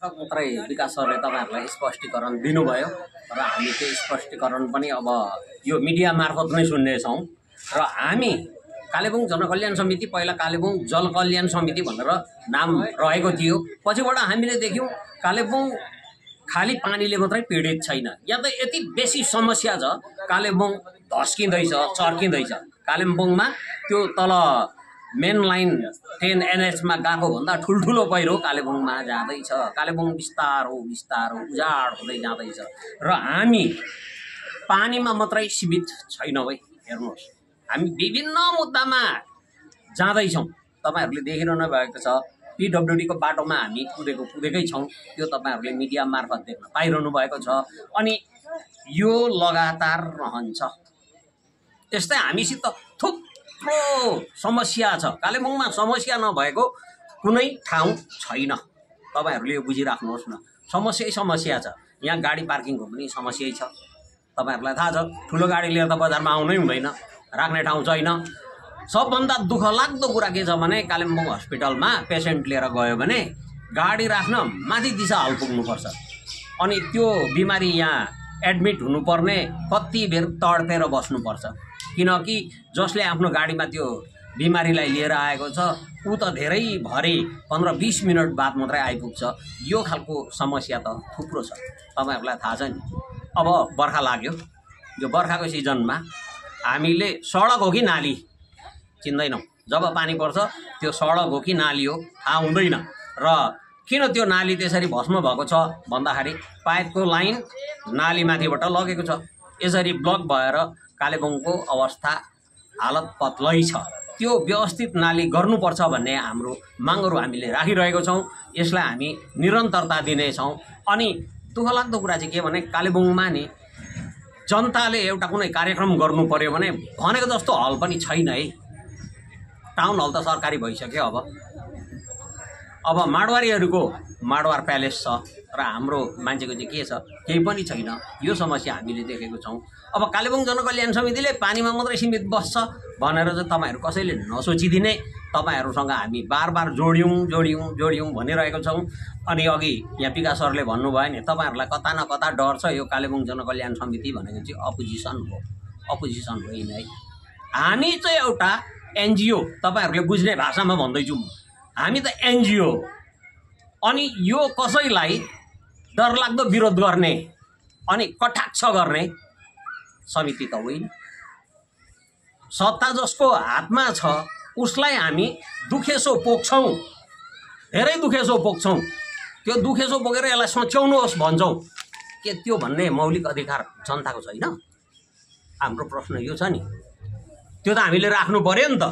मात्रै विकास सरले तपाईहरुलाई स्पष्टीकरण दिनुभयो र हामी त्यो स्पष्टीकरण पनि अब यो मिडिया मार्फत नै सुन्नेछौँ र हामी कालेबुङ जनकल्याण समिति पहिला कालेबुङ जलकल्याण समिति भनेर नाम रहेको थियो। पछिबाट हामीले देख्यौं कालेबुङ खाली पानीले मात्रै पीडित छैन, यहाँ त यति बेसी समस्या छ। कालेबुङ धस्किँदैछ, चर्किँदैछ। कालेबुङमा त्यो तल मेन लाइन 10 NH मा गएको भन्दा ठुलठुलो पहिरो कालेबुङमा जाँदैछ। कालेबुङ बिस्तारो उजाड हुँदै जाँदैछ र हामी पानीमा मात्रै सीमित छैनौं है। हेर्नुहोस्, हामी विभिन्न मुद्दामा जाँदैछौँ। तपाईहरुले देखिरहनु भएको छ PWD को बाटोमा हामी कुदेकै छौं। त्यो तपाईहरुले मिडिया मार्फत देख्न पाइरहनु भएको छ अनि यो लगातार रहन्छ। यस्तै हामीसित थुप्रो समस्या छ। कालेबुङमा समस्या नभएको कुनै ठाउँ छैन। तपाईहरुले यो बुझिराख्नुहोस् न, समस्या छ। यहाँ गाडी पार्किङको पनि समस्या छ। तपाईहरुलाई थाहा छ ठुलो गाडी लिएर त बजारमा आउनै हुँदैन, राख्ने ठाउँ छैन। सबभन्दा दुःख लाग्दो कुरा के छ भने कालेबुङ हस्पिटलमा पेशेन्ट लिएर गयो भने गाडी राख्न माथि दिशा हाल पुग्नुपर्छ अनि त्यो बिमारी यहाँ एडमिट हुनुपर्ने कति बेर तडपेर बस्नुपर्छ, किनकि जसले आफ्नो गाडीमा त्यो बिमारीलाई लिएर आएको छ ऊ त धेरै भरे 15-20 मिनट बाद मात्रै आइपुग्छ। यो खालको समस्या त थुप्रो छ। तपाईहरुलाई थाहा छ नि, अब बर्खा लाग्यो। यो बर्खाको सिजनमा हामीले सडक हो कि नाली चिन्दैनौं। जब पानी पर्छ त्यो सडक हो कि नाली हो थाहा हुँदैन र किन त्यो नाली त्यसरी भस्म भएको छ भन्दाखेरि पाइपको लाइन नालीमाथिबाट लगेको छ। यसरी ब्लक भएर कालेबुङको अवस्था हालत पतलै छ। त्यो व्यवस्थित नाली गर्नुपर्छ भन्ने हाम्रो मागहरू हामीले राखिरहेको छौं। यसलाई हामी निरन्तरता दिनेछौं। अनि दुःख लाग्दो कुरा चाहिँ के भने कालेबुङमा नि जनताले एउटा कुनै कार्यक्रम गर्नु पर्यो भने भनेको जस्तो हल पनि छैन है। टाउन हल त सरकारी भइसक्यो। अब माडवारीहरूको माडवार प्यालेस छ र हाम्रो मान्छेको चाहिँ के छ, केही पनि छैन। यो समस्या हामीले देखेको छौं। अब कालेबुङ जनकल्याण समितिले पानीमा मात्रै सीमित बस्छ भनेर चाहिँ तपाईहरु कसैले नसोचिदिने। तपाईहरुसँग हामी बार जोड्यौं भनिरहेको छौं। अनि अघि यहाँ विकास सरले भन्नुभयो नि तपाईहरुलाई कता न कता डर छ। यो कालेबुङ जनकल्याण समिति भनेको चाहिँ अपोजिसन होइन है। हामी चाहिँ एउटा एनजिओ, तपाईहरुले बुझ्ने भाषामा भन्दैछु म, हामी त एनजिओ। अनि यो कसैलाई डरलाग्दो विरोध गर्ने अनि कटाक्ष गर्ने समिति त होइन। सत्ता जसको हातमा छ उसलाई हामी दुखेसो पोख्छौं, धेरै दुखेसो पोख्छौं। त्यो दुखेसो पोखेर यसलाई सच्याउनुहोस् भन्छौं के त्यो भन्ने मौलिक अधिकार जनताको छैन? हाम्रो प्रश्न यो छ नि, त्यो त हामीले राख्नु पर्यो नि त।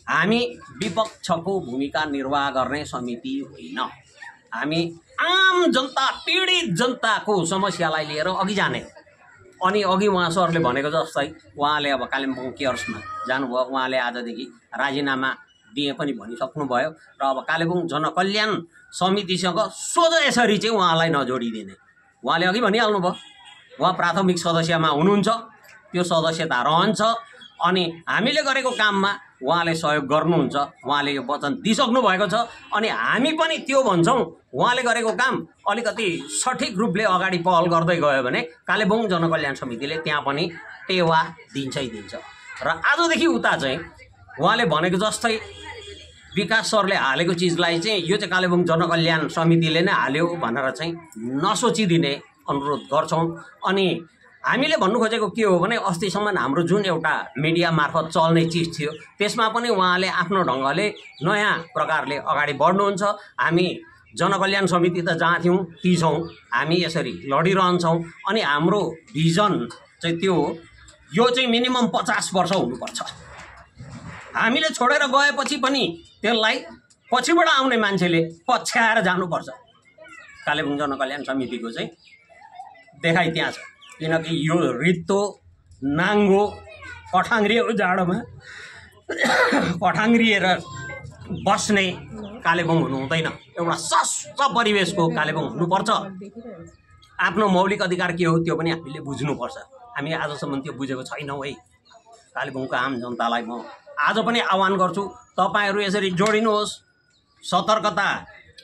हामी विपक्षको भूमिका निर्वाह गर्ने समिति होइन। हामी आम जनता, पीडित जनताको समस्यालाई लिएर अघि जाने। अनि अघि उहाँ सरले भनेको जस्तै उहाँले अब कालिम्पोङ केयर्समा जानुभयो। उहाँले आजदेखि राजीनामा दिए पनि भनिसक्नुभयो र अब कालेबुङ जनकल्याण समितिसँग सोझो यसरी चाहिँ उहाँलाई नजोडिदिने उहाँले अघि भनिहाल्नुभयो। उहाँ प्राथमिक सदस्यमा हुनुहुन्छ, त्यो सदस्यता रहन्छ अनि हामीले गरेको काममा उहाँले सहयोग गर्नुहुन्छ। उहाँले यो वचन दिइसक्नु भएको छ अनि हामी पनि त्यो भन्छौं। उहाँले गरेको काम अलिकति सठिक रूपले अगाडि पहल गर्दै गयो भने कालेबुङ जनकल्याण समितिले त्यहाँ पनि टेवा दिन्छ र आजदेखि उता चाहिँ उहाँले भनेको जस्तै विकास सरले हालेको चिजलाई चाहिँ यो चाहिँ कालेबुङ जनकल्याण समितिले नै हाल्यो भनेर चाहिँ नसोचिदिने अनुरोध गर्छौं। अनि हामीले भन्नु खोजेको के हो भने अस्तिसम्म हाम्रो जुन एउटा मिडिया मार्फत चल्ने चिज थियो त्यसमा पनि उहाँले आफ्नो ढंगले नयाँ प्रकारले अगाडि बढ्नुहुन्छ। हामी जनकल्याण समिति त जहाँ थियौं ती छौं, हामी यसरी लडिरहन्छौं अनि हाम्रो भिजन चाहिँ त्यो हो, यो चाहिँ मिनिमम 50 वर्ष हुनुपर्छ। हामीले छोडेर गएपछि पनि त्यसलाई पछिबाट आउने मान्छेले पछ्याएर जानुपर्छ। कालेबुङ जनकल्याण समितिको चाहिँ देखाइ त्यहाँ छ, किनकि यो रित्तो नाङ्गो कठाङ्ग्रिएको जाडोमा कठाङ्ग्रिएर बस्ने कालेबुङ हुनु हुँदैन। एउटा स्वस्थ परिवेशको कालेबुङ हुनुपर्छ। आफ्नो मौलिक अधिकार के हो त्यो पनि हामीले बुझ्नुपर्छ। हामी आजसम्म त्यो बुझेको छैनौं है। कालेबुङको आम जनतालाई म आज पनि आह्वान गर्छु, तपाईहरु यसरी जोडिनुहोस्, सतर्कता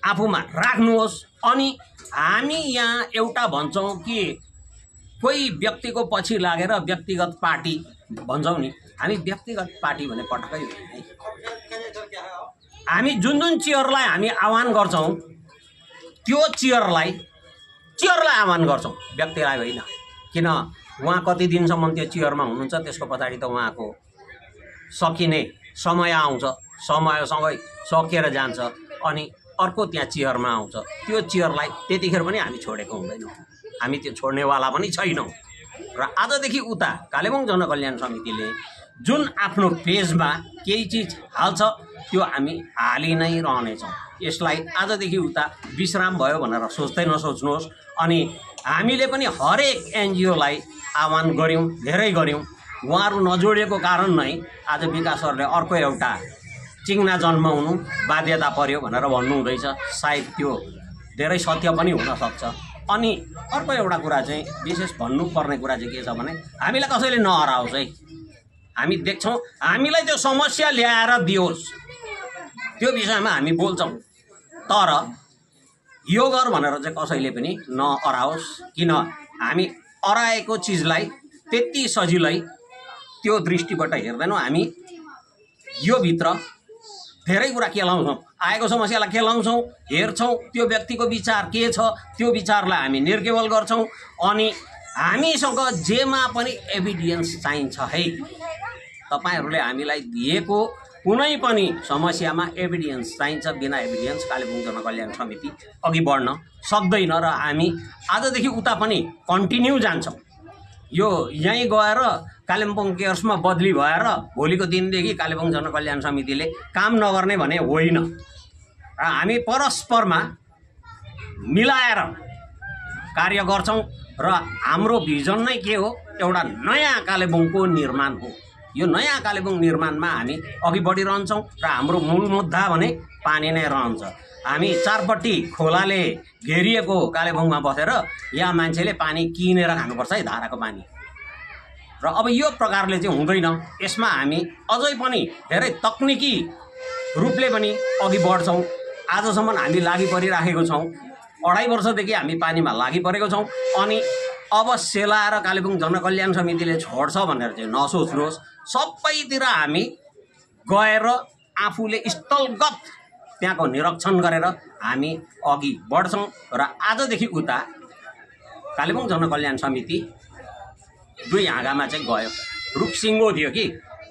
आफूमा राख्नुहोस्। अनि हामी यहाँ एउटा भन्छौँ कि कोही व्यक्तिको पछि लागेर व्यक्तिगत पार्टी भन्छौँ नि, हामी व्यक्तिगत पार्टी भने पटक्कै होइन। हामी जुन जुन चेयरलाई हामी आह्वान गर्छौँ त्यो चेयरलाई आह्वान गर्छौँ, व्यक्तिलाई होइन। किन उहाँ कति दिनसम्म त्यो चेयरमा हुनुहुन्छ, त्यसको पछाडि त उहाँको सकिने समय आउँछ, समयसँगै सकिएर जान्छ, अनि अर्को त्यहाँ चेयरमा आउँछ। त्यो चेयरलाई त्यतिखेर पनि हामी छोडेको हुँदैनौँ, हामी त्यो छोड्नेवाला पनि छैनौँ। र आजदेखि उता कालेबुङ जनकल्याण समितिले जुन आफ्नो पेजमा केही चिज हाल्छ त्यो हामी हालि नै रहनेछौँ। यसलाई आजदेखि उता विश्राम भयो भनेर सोच्दै नसोच्नुहोस्। अनि हामीले पनि हरेक एनजिओलाई आह्वान गऱ्यौँ, धेरै गऱ्यौँ। उहाँहरू नजोडिएको कारण नै आज विकास सरले अर्को एउटा चिङ्ना जन्माउनु बाध्यता पर्यो भनेर भन्नुहुँदैछ। सायद त्यो धेरै सत्य पनि हुनसक्छ। अनि अर्को एउटा कुरा चाहिँ विशेष भन्नुपर्ने कुरा चाहिँ के छ भने हामीलाई कसैले नहराओस् है। हामी देख्छौँ हामीलाई त्यो समस्या ल्याएर दियोस्, त्यो विषयमा हामी बोल्छौँ, तर यो गर भनेर चाहिँ कसैले पनि नहराओस्। किन हामी हराएको चिजलाई त्यति सजिलै त्यो दृष्टिबाट हेर्दैनौँ। हामी यो भित्र धेरै कुरा केलाउँछौँ, आएको समस्यालाई केलाउँछौँ, हेर्छौँ त्यो व्यक्तिको विचार के छ, त्यो विचारलाई हामी निर्केवल गर्छौँ। अनि हामीसँग जेमा पनि एभिडेन्स चाहिन्छ है। तपाईहरूले हामीलाई दिएको कुनै पनि समस्यामा एभिडेन्स चाहिन्छ। बिना एभिडेन्स कालेबुङ जनकल्याण समिति अघि बढ्न सक्दैन। र हामी आजदेखि उता पनि कन्टिन्यू जान्छौँ। यो यहीँ गएर कालिम्पोङ केयर्समा बदली भएर भोलिको दिनदेखि कालेबुङ जनकल्याण समितिले काम नगर्ने भने होइन। र हामी परस्परमा मिलाएर कार्य गर्छौँ। र हाम्रो भिजन नै के हो, एउटा नयाँ कालेबुङको निर्माण हो। यो नयाँ कालेबुङ निर्माणमा हामी अघि बढिरहन्छौँ। र हाम्रो मूल मुद्दा भने पानी नै रहन्छ। हामी चारपट्टि खोलाले घेरिएको कालेबुङमा बसेर यहाँ मान्छेले पानी किनेर खानुपर्छ है, धाराको पानी। र अब यो प्रकारले चाहिँ हुँदैन। यसमा हामी अझै पनि धेरै तकनिकी रूपले पनि अघि बढ्छौँ। आजसम्म हामी लागि परिराखेको छौँ। 2.5 वर्षदेखि हामी पानीमा लागि परेको छौँ। अनि अब सेलाएर कालेबुङ जनकल्याण समितिले छोड्छ भनेर चाहिँ नसोच्नुहोस्। सबैतिर हामी गएर आफूले स्थलगत त्यहाँको निरीक्षण गरेर हामी अघि बढ्छौँ। र आजदेखि उता कालेबुङ जनकल्याण समिति 2 हाँगामा चाहिँ गयो। रुखसिङ्गो थियो कि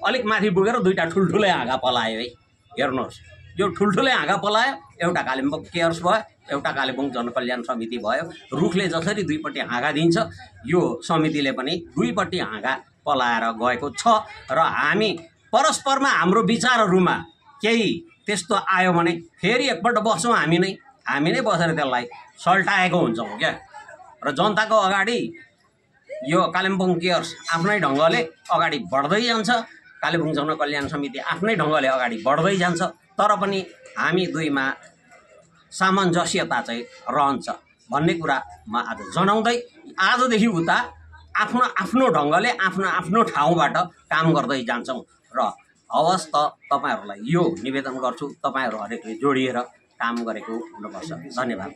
अलिक माथि पुगेर 2टा ठुल्ठुलै हाँगा पलायो है। हेर्नुहोस्, यो ठुल्ठुलै हाँगा पलायो, एउटा कालिम्पोङ केयर्स भयो, एउटा कालेबुङ जनकल्याण समिति भयो। रुखले जसरी 2पट्टि हाँगा दिन्छ, यो समितिले पनि 2पट्टि हाँगा पलाएर गएको छ। र हामी परस्परमा हाम्रो विचारहरूमा केही त्यस्तो आयो भने फेरि एकपल्ट बस्छौँ। हामी नै बसेर त्यसलाई सल्टाएको हुन्छौँ क्या। र जनताको अगाडि यो कालिम्पोङ केयर्स आफ्नै ढङ्गले अगाडि बढ्दै जान्छ, कालेबुङ जनकल्याण समिति आफ्नै ढङ्गले अगाडि बढ्दै जान्छ। तर पनि हामी दुईमा सामञ्जस्यता चाहिँ रहन्छ भन्ने कुरा म आज जनाउँदै आजदेखि उता आफ्नो आफ्नो ढङ्गले आफ्नो आफ्नो ठाउँबाट काम गर्दै जान्छौँ। र हवस् त तपाईँहरूलाई यो निवेदन गर्छु, तपाईँहरू हरेकले जोडिएर काम गरेको हुनुपर्छ। धन्यवाद।